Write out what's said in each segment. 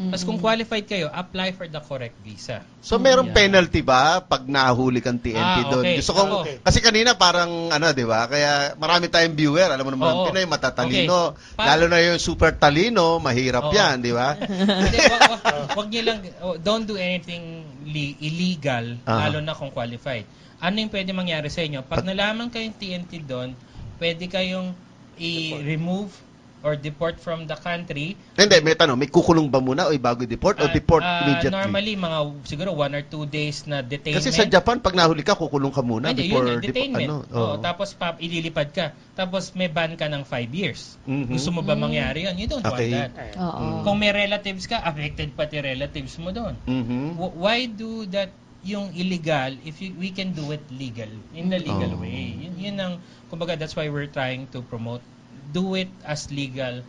Tapos kung qualified kayo, apply for the correct visa. So, merong penalty ba pag nahuli kang TNT doon? Okay. Gusto kong, kasi kanina parang, di ba? Kaya marami tayong viewer. Alam mo naman, ang Pinoy, matatalino. Lalo na yung super talino, mahirap yan, di ba? Hindi, wag niyo lang, don't do anything illegal, lalo na kung qualified. Ano yung pwede mangyari sa inyo? Pag nalaman kayong TNT doon, pwede kayong i-remove or deport from the country. Hindi, may tanong, may kukulong ba muna o bago deport o deport immediately? Normally, mga siguro 1 or 2 days na detainment. Kasi sa Japan, pag nahuli ka, kukulong ka muna before detainment. Tapos ililipad ka. Tapos may ban ka ng 5 years. Gusto mo ba mangyari yun? You don't want that. Kung may relatives ka, affected pati relatives mo doon. Why do that yung illegal if we can do it legal, in the legal way? Yun ang, kumbaga, that's why we're trying to promote do it as legal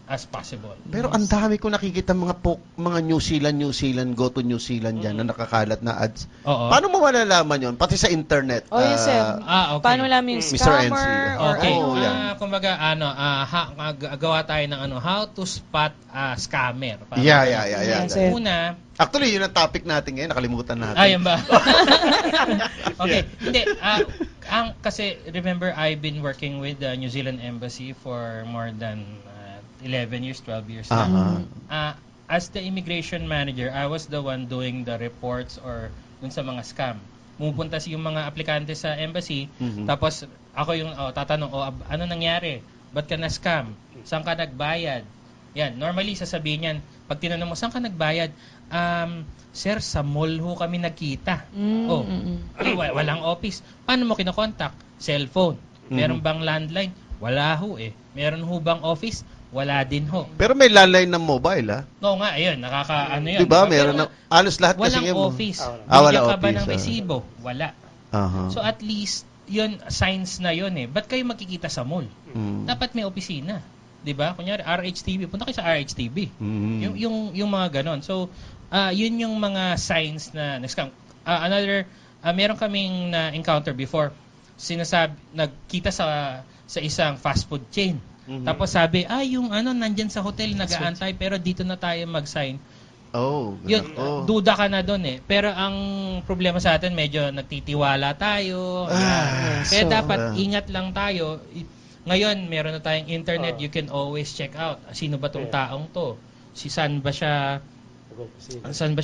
as possible. Pero ang dami ko nakikita mga New Zealand, go to New Zealand dyan na nakakalat na ads. Paano mo malalaman yun? Pati sa internet. Yes, sir. Okay. Paano namin yung scammer? Okay. Kumbaga, gawa tayo ng how to spot scammer. Yeah. Una, actually, yun ang topic natin ngayon. Nakalimutan natin. Ayun ba? Okay. Hindi. Kasi, remember, I've been working with the New Zealand Embassy for more than 11 years, 12 years now. As the immigration manager, I was the one doing the reports or dun sa mga scam. Pumupunta yung mga aplikante sa embassy, tapos ako yung tatanong, ano nangyari? Ba't ka na-scam? Saan ka nagbayad? Yan, normally sasabihin yan, pag tinanong mo, saan ka nagbayad? Sir, sa mall ho kami nagkita. Walang office. Paano mo kinokontak? Cellphone. Meron bang landline? Wala ho eh. Meron ho bang office? Wala din ho. Pero may landline ng mobile, ha? Oo nga, ayun. Nakaka-ano yun. Diba? Meron na, alos lahat kasi walang office. Wala ka ba office, ng resibo? Wala. So at least, yun, signs na yun eh. Ba't kayo makikita sa mall? Dapat may opisina. Diba? Kunyari, RHTV. Punta kayo sa RHTV. Yung mga ganon. So, yun yung mga signs na scam. Meron kaming na-encounter before. Nagkita sa isang fast food chain. Tapos sabi, yung nandyan sa hotel, nag-aantay, pero dito na tayo mag-sign. Yun, duda ka na doon eh. Pero ang problema sa atin, medyo nagtitiwala tayo. Kaya dapat ingat lang tayo. Ngayon, meron na tayong internet, you can always check out. Sino ba tong taong to? Saan ba siya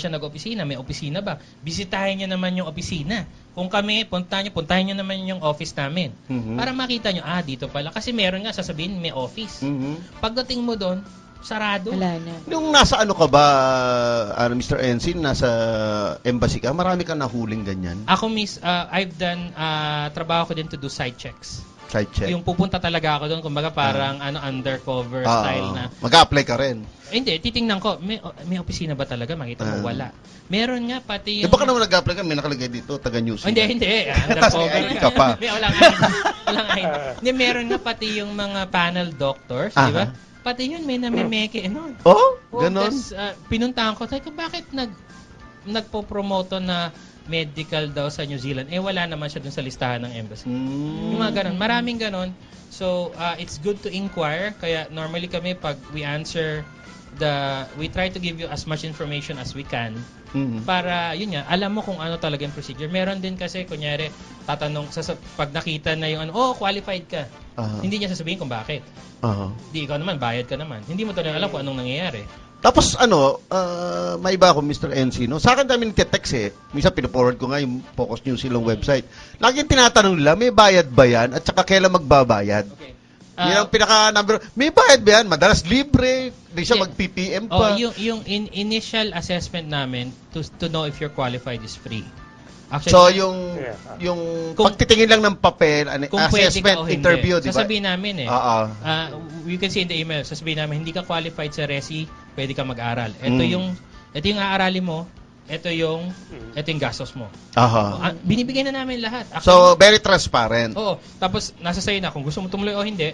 nag-opisina? May opisina ba? Bisitahin niyo naman yung opisina. Kung kami, puntahin niyo naman yung office namin. Para makita niyo, dito pala. Kasi meron nga, sasabihin, may office. Pagdating mo doon, sarado. Wala na. Yung nasa ka ba, Mr. Ensign, nasa embassy ka, marami ka nahuling ganyan? Ako, I've done, trabaho ko din to do site checks. Site check. Yung pupunta talaga ako doon, kumbaga parang undercover style na. Mag-a-apply ka rin? Hindi, titingnan ko, may opisina ba talaga? Makita mo, wala. Meron nga pati yung... Baka naman nag-apply ka, may nakalagay dito, taga-New Zealand. Hindi. Undercover ka pa. Walang ID. Hindi, meron nga pati yung mga panel doctors, di ba? Pati yun, may namimeke. Ganon? Tapos, pinuntahan ko, sabi ko, bakit nagpo-promoto na medical daw sa New Zealand? Wala naman siya dun sa listahan ng embassy. Yung mga ganon. Maraming ganon. So, it's good to inquire. Kaya, normally kami, pag we answer we try to give you as much information as we can para, yun nga, alam mo kung ano talaga yung procedure. Meron din kasi, kunyari, tatanong, pag nakita na yung qualified ka, hindi niya sasabihin kung bakit. Di ikaw naman, bayad ka naman. Hindi mo talaga alam kung anong nangyayari. Tapos may iba ako, Mr. NC, no? Sa akin dami nagte-text eh. Minsan pinaforward ko nga yung Focus New Zealand website. Laging tinatanong nila, may bayad ba yan? At saka kailan magbabayad? Okay. Yan ang pinaka-number. May bayad ba yan? Madalas libre. Hindi siya mag-PPM pa. Yung initial assessment namin to know if you're qualified is free. Actually, so, yung pagtitingin lang ng papel, assessment, interview, di ba? Sasabihin namin you can see in the email, sasabihin namin, hindi ka qualified sa Resi, pwede ka mag-aral. Ito yung aaralin mo, ito yung gastos mo. Binibigay na namin lahat. Actually, so, very transparent. Oo. Tapos, nasa sa'yo na, kung gusto mo tumuloy o hindi,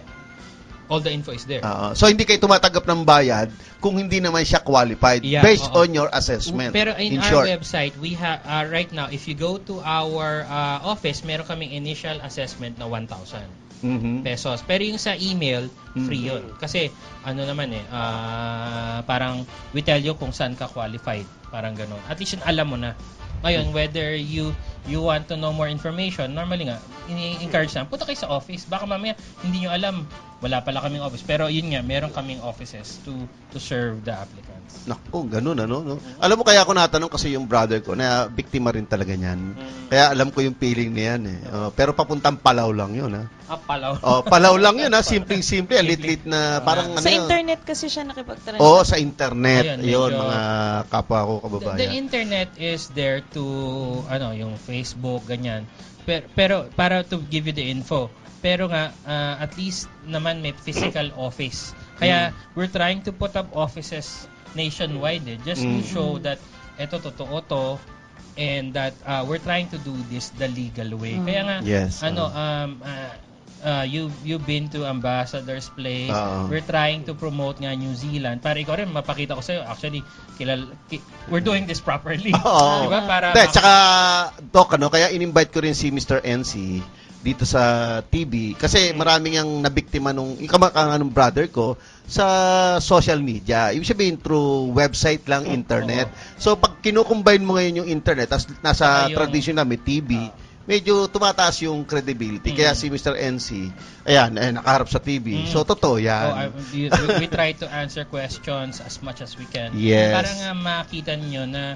all the info is there. So, hindi kayo tumatanggap ng bayad kung hindi naman siya qualified based on your assessment. Pero in our website, we have, right now, if you go to our office, meron kaming initial assessment na 1,000. pesos. Pero yung sa email, free yun. Kasi, parang we tell you kung saan ka qualified. Parang ganun. At least yun, alam mo na. Ngayon, whether you want to know more information, normally nga, ini-encourage na, punta kayo sa office. Baka mamaya, hindi nyo alam, wala pala kaming office. Pero yun nga, meron kaming offices to serve the applicants. Naku, ganun no? Alam mo, kaya ako natanong kasi yung brother ko, na biktima rin talaga niyan. Kaya alam ko yung feeling niyan eh. Pero papuntang Palaw lang yun, ha? Palaw. Palaw lang yun, ha? Simpleng-simple, lit-lit na parang sa internet kasi siya nakipagtransact. Oo, sa internet. Ayun, mga kapwa ko, kababayan. The internet is there to, yung Facebook, ganyan. Pero para to give you the info. Pero nga, at least naman may physical office. Kaya we're trying to put up offices nationwide just to show that eto totoo to and that we're trying to do this the legal way. Kaya nga, you've been to Ambassador's Place. We're trying to promote nga New Zealand. Para ikaw rin, mapakita ko sa'yo, actually, we're doing this properly. Diba? Tsaka, Doc, kaya in-invite ko rin si Mr. NC dito sa TV. Kasi maraming ang nabiktima nung brother ko sa social media. Ibig sabihin, through website lang, internet. So, pag kinukombine mo ngayon yung internet, tas nasa tradition namin, TV, medyo tumataas yung credibility. Kaya si Mr. NC, nakaharap sa TV. So, totoo yan. We try to answer questions as much as we can. Yes. Para nga makita nyo na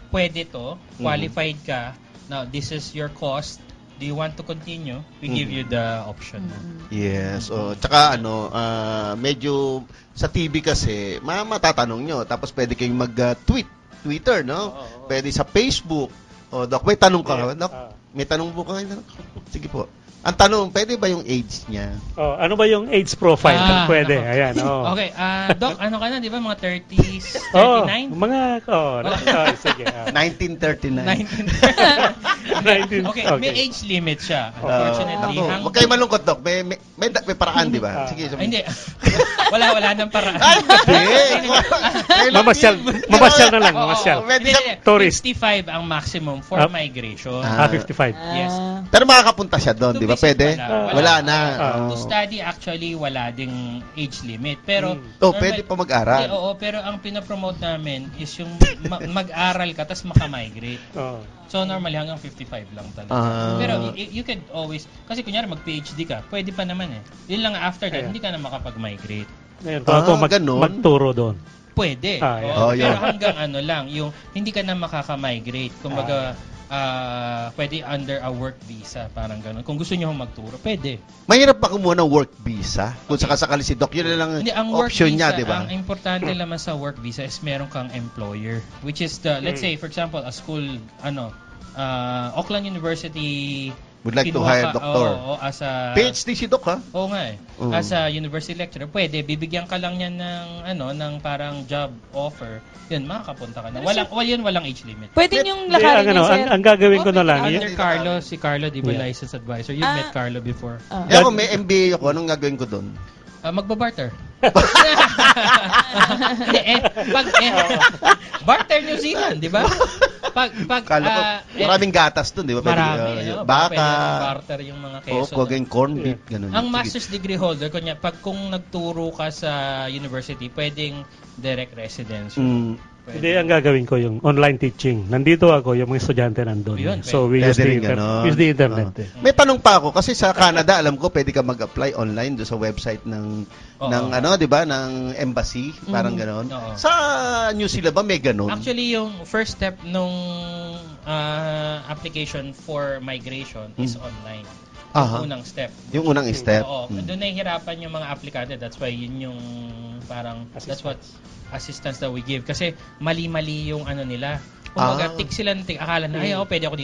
pwede to, qualified ka, now this is your cost, do you want to continue? We give you the option. Yes. Tsaka medyo sa TV kasi, matatanong nyo. Tapos pwede kayong mag-Twitter, no? Pwede sa Facebook. Doc, may tanong ka. Doc, may tanong po ka. Sige po. Ang tanong, pwede ba yung age niya? Ano ba yung age profile? Pwede. Ayan. Okay. Doc, ano ka na, di ba? Mga 30s, 39? Sige. 1939. Okay, may age limit siya. Unfortunately. Huwag kayo malungkot, Doc. May paraan, di ba? Sige. Hindi. Wala nang paraan. Mamasyal na lang. Mamasyal. 55 ang maximum for migration. 55. Yes. Pero makakapunta siya doon, di ba? Pwede? Wala na. To study, actually, wala ding age limit. Pero, pwede pa mag-aral. Pero ang pinapromote namin is yung mag-aral ka, tapos makamigrate. So, normally, hanggang 55 lang talaga. Pero, you could always, kasi kunyari, mag-PhD ka, pwede pa naman eh. Yun lang after that, hindi ka na makapag-migrate. Ngayon, ako magturo doon. Pwede. Pero hanggang lang, yung hindi ka na makakamigrate. Kumbaga, pwede under a work visa, parang gano'n. Kung gusto niyo magturo, pwede. Mahirap pa kumuha ng work visa? Kung sakasakali si Doc, yun lang ang option niya, di ba? Ang importante naman sa work visa is meron kang employer. Which is let's say, for example, a school, Auckland University would like to hire doctor. As a PhD si Doc, ha? Oo nga eh. As a university lecturer, pwede. Bibigyan ka lang niyan ng parang job offer. Yun, makakapunta ka na. Walang age limit. Pwede yung lakarin niya, sir. Ang gagawin ko na lang. Under Carlo, si Carlo, di ba licensed advisor? You've met Carlo before. Ako, may MBA ako. Anong gagawin ko doon? Magbabarter. Barter New Zealand, di ba? Maraming gatas doon, di ba? Marami. Baka. Barter yung mga keso. Corn beef, ganun. Ang master's degree holder, kung nagturo ka sa university, pwedeng direct residence. Hindi, ang gagawin ko yung online teaching. Nandito ako, yung mga estudyante nandun. So, we use the internet. May tanong pa ako, kasi sa Canada, alam ko, pwede ka mag-apply online do sa website ng di ba, ng embassy, parang gano'n. Sa New Zealand ba may gano'n? Actually, yung first step nung application for migration is online. Yung unang step. Yung unang step. Doon nahihirapan yung mga aplikante. That's why yun yung parang, that's what assistance that we give. Kasi mali-mali yung nila. Kumbaga, tick sila ng tick. Akala na, pwede ako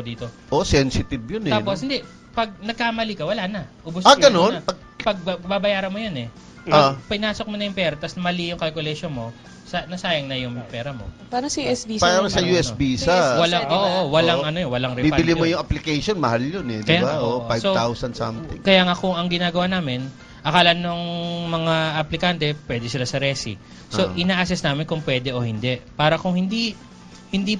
dito. Sensitive yun eh. Tapos, hindi. Pag nagkamali ka, wala na. Ubus ganun? Pag babayaran mo yun eh. Pag pinasok mo na yung pera, tapos mali yung calculation mo, nasayang na yung pera mo. Parang sa US visa. Parang sa US visa. Walang refund. Bibili mo yung application, mahal yun eh. Diba? 5,000 something. Kaya nga kung ang ginagawa namin, akala nung mga aplikante, pwede sila sa resi. So, ina-assess namin kung pwede o hindi. Para kung hindi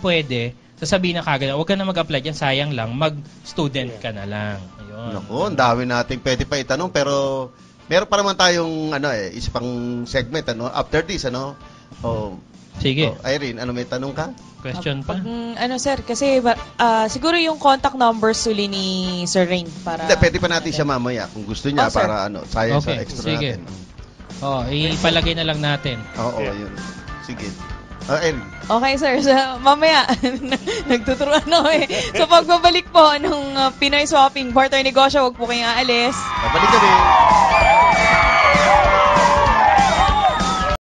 pwede, sasabihin na kagad, huwag ka na mag-apply dyan, sayang lang, mag-student ka na lang. Ayun. Naku, ang dami nating pwede pa itanong, pero meron pa naman tayong isa pang segment, after this, Sige. Irene, may tanong ka? Question pa? Sir, kasi siguro yung contact numbers uli ni Sir Rain para... Hindi, pwede pa natin siya mamaya kung gusto niya para sayang sa extra sige. natin. Ipalagay na lang natin. Oo, yun. Sige. Irene. Okay, sir. So, mamaya, nagtuturuan So, pagbabalik po ng Pinoy Swapping, Barter Negosyo, huwag po kayong aalis. Babalik kami.